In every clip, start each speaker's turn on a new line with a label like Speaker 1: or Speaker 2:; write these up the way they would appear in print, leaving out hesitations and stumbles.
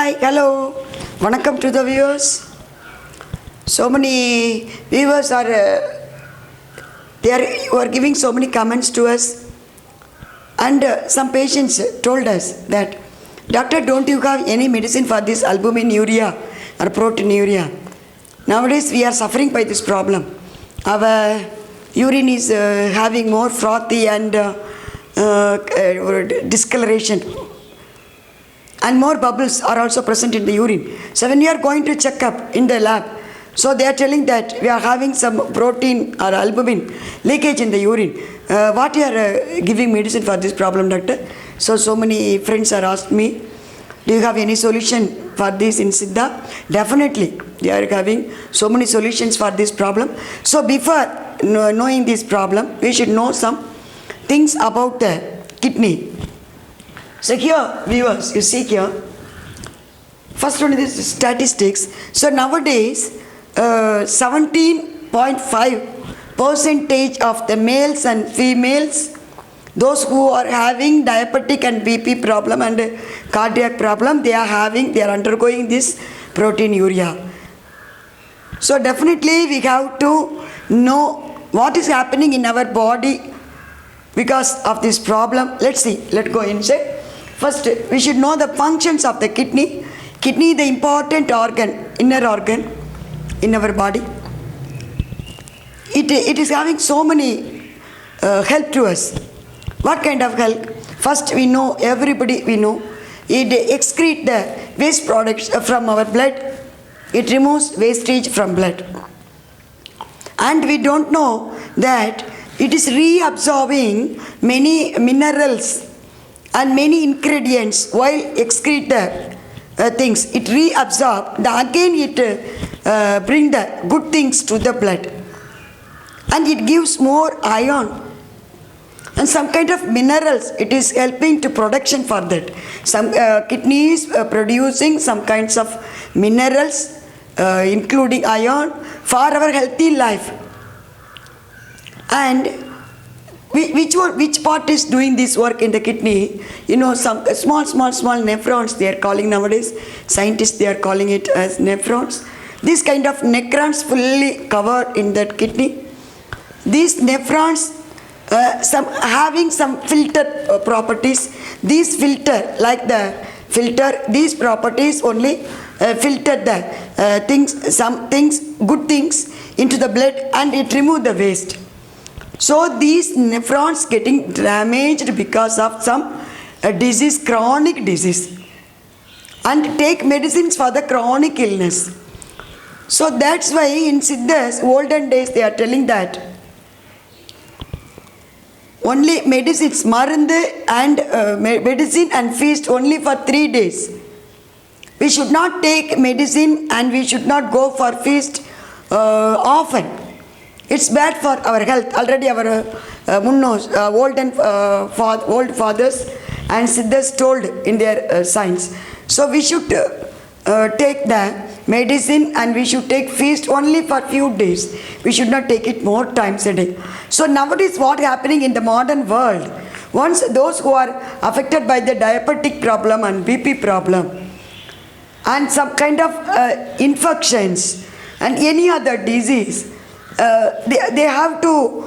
Speaker 1: Hi, hello. Vanakkam to the viewers. So many viewers are giving so many comments to us, and some patients told us that, Doctor, don't you have any medicine for this albumin urea or proteinuria? Nowadays we are suffering by this problem. Our urine is having more frothy and discoloration, and more bubbles are also present in the urine. So when you are going to check up in the lab, so they are telling that we are having some protein or albumin leakage in the urine. What you are giving medicine for this problem, doctor? So many friends are asked me, do you have any solution for this in Siddha? Definitely, they are having so many solutions for this problem. So before knowing this problem, we should know some things about the kidney. So here, viewers, you see here, first one is statistics. So nowadays, 17.5% of the males and females, those who are having diabetic and BP problem and cardiac problem, they are undergoing this proteinuria. So definitely we have to know what is happening in our body because of this problem. Let's see, let's go inside. First, we should know the functions of the kidney. Kidney is the important organ, inner organ in our body. It is having so many help to us. What kind of help? First, we know, everybody we know, it excretes the waste products from our blood. It removes wastage from blood. And we don't know that it is reabsorbing many minerals and many ingredients while excrete the things. It reabsorb, again it bring the good things to the blood. And it gives more iron and some kind of minerals. It is helping to production for that. Some kidneys producing some kinds of minerals, including iron, for our healthy life. And which part is doing this work in the kidney? You know, some small nephrons they are calling nowadays. Scientists, they are calling it as nephrons. This kind of nephrons fully covered in that kidney. These nephrons having some filter properties. These filter, like the filter, these properties only filter the some things, good things into the blood, and it remove the waste. So these nephrons getting damaged because of some disease, chronic disease, and take medicines for the chronic illness. So that's why in Siddhas, olden days, they are telling that only medicines, marundu and medicine and feast only for 3 days. We should not take medicine and we should not go for feast often. It's bad for our health. Already our old fathers and Siddhas told in their science. So we should take the medicine and we should take feast only for few days. We should not take it more times a day. So nowadays what happening in the modern world, once those who are affected by the diabetic problem and BP problem and some kind of infections and any other disease, they have to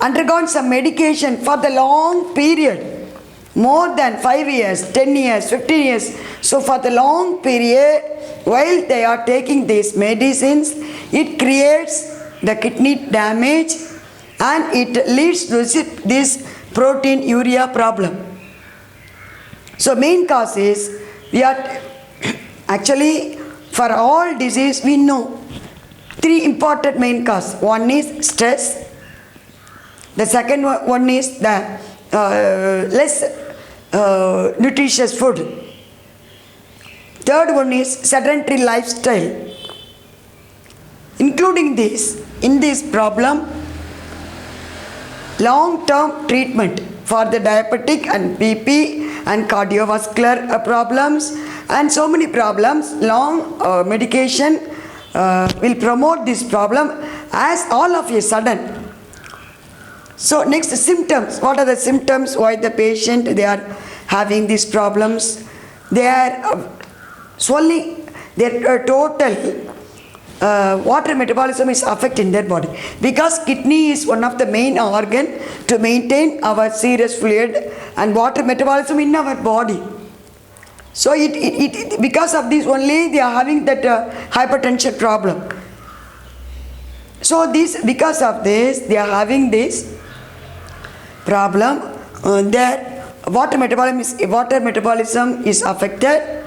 Speaker 1: undergone some medication for the long period, more than 5 years, 10 years, 15 years. So for the long period, while they are taking these medicines, it creates the kidney damage and it leads to this proteinuria problem. So main cause is, we are actually for all disease we know 3 important main cause. One is stress. The second one is the less nutritious food. Third one is sedentary lifestyle. Including this, in this problem, long-term treatment for the diabetic and BP and cardiovascular problems and so many problems, long medication will promote this problem as all of a sudden. So next, symptoms. What are the symptoms? Why the patient they are having these problems? their swelling, their total water metabolism is affected in their body, because kidney is one of the main organ to maintain our serous fluid and water metabolism in our body. So it because of this only they are having that hypertension problem. So this, because of this they are having this problem, their water metabolism is affected.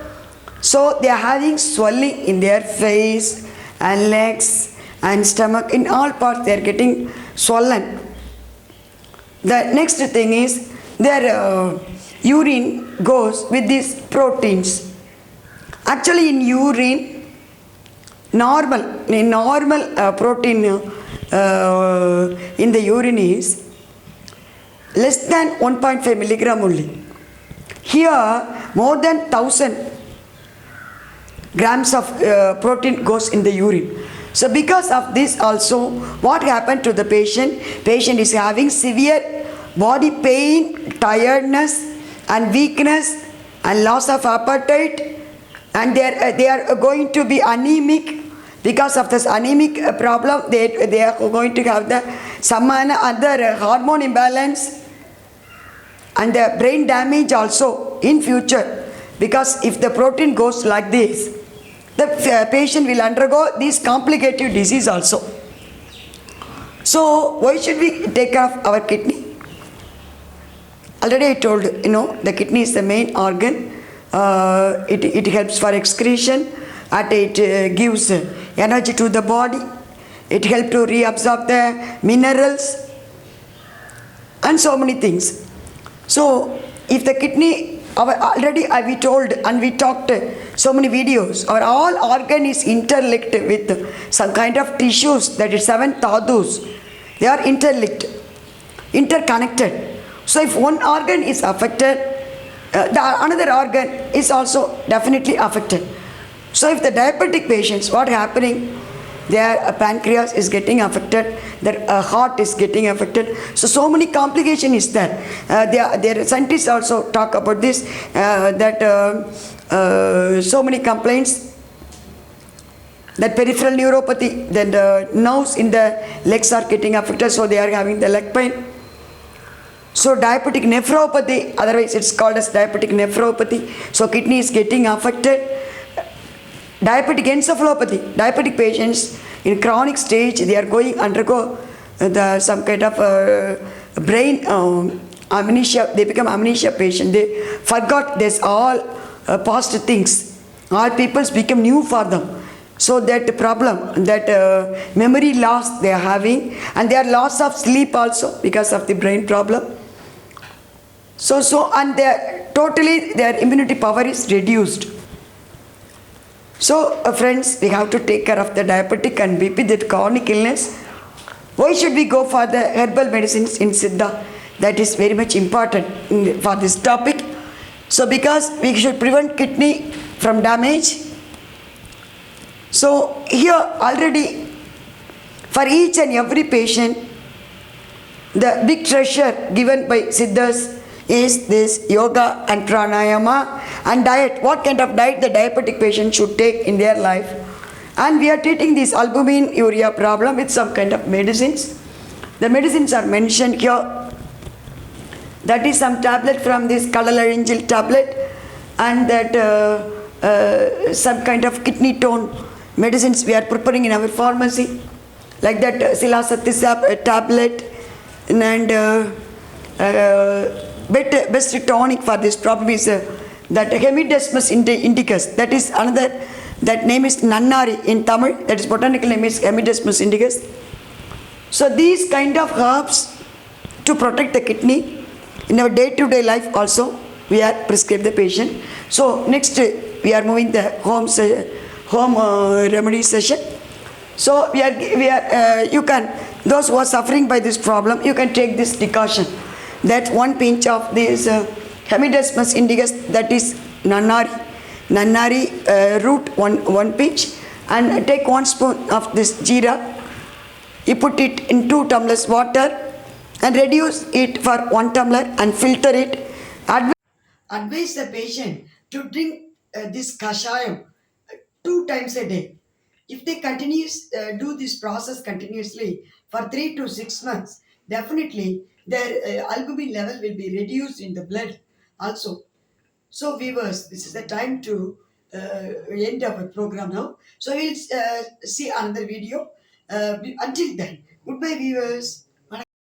Speaker 1: So they are having swelling in their face and legs and stomach, in all parts they are getting swollen. The next thing is their urine goes with these proteins. Actually in urine, normal protein in the urine is less than 1.5 milligram only. Here more than 1000 grams of protein goes in the urine. So because of this also, what happened to the patient? Patient is having severe body pain, tiredness and weakness and loss of appetite, and they are going to be anemic. Because of this anemic problem, they are going to have some other hormone imbalance and the brain damage also in future. Because if the protein goes like this, the patient will undergo this complicated disease also. So why should we take care of our kidney? Already I told the kidney is the main organ. It helps for excretion, and it gives energy to the body. It helps to reabsorb the minerals and so many things. So if the kidney, already we told and we talked so many videos, our all organ is interlinked with some kind of tissues, that is 7 tadus. They are interlinked, interconnected. So if one organ is affected, another organ is also definitely affected. So if the diabetic patients, what happening? Their pancreas is getting affected, their heart is getting affected. So many complications is there. Their scientists also talk about this, that so many complaints, that peripheral neuropathy, then the nerves in the legs are getting affected, so they are having the leg pain. So diabetic nephropathy, otherwise it's called as diabetic nephropathy. So kidney is getting affected. Diabetic encephalopathy, diabetic patients in chronic stage, they are undergo some kind of brain amnesia. They become amnesia patient. They forgot this all past things. All peoples become new for them. So that problem, that memory loss they are having, and their loss of sleep also because of the brain problem. And totally their immunity power is reduced. So friends, we have to take care of the diabetic and BP, that chronic illness. Why should we go for the herbal medicines in Siddha? That is very much important for this topic. So because we should prevent kidney from damage. So here already for each and every patient, the big treasure given by Siddhas is this yoga and pranayama and diet. What kind of diet the diabetic patient should take in their life. And we are treating this albumin urea problem with some kind of medicines. The medicines are mentioned here. That is some tablet from this Kalalarangil tablet, and that some kind of kidney tone medicines we are preparing in our pharmacy, like that Silasati tablet, and best tonic for this problem is that Hemidesmus indicus. That is another, that name is Nannari in Tamil, that is botanical name is Hemidesmus indicus. So these kind of herbs to protect the kidney in our day-to-day life also we are prescribed the patient. So next we are moving the home remedy session. So we are you can, those who are suffering by this problem, you can take this decoction. That 1 pinch of this Hemidesmus indicus, that is Nannari root, one pinch, and take 1 spoon of this jeera. You put it in 2 tumblers water and reduce it for 1 tumbler and filter it. Advise the patient to drink this kashayam 2 times a day. If they do this process continuously for 3 to 6 months, definitely their albumin level will be reduced in the blood also. So, viewers, this is the time to end our program now. So, we'll see another video. Until then, goodbye, viewers.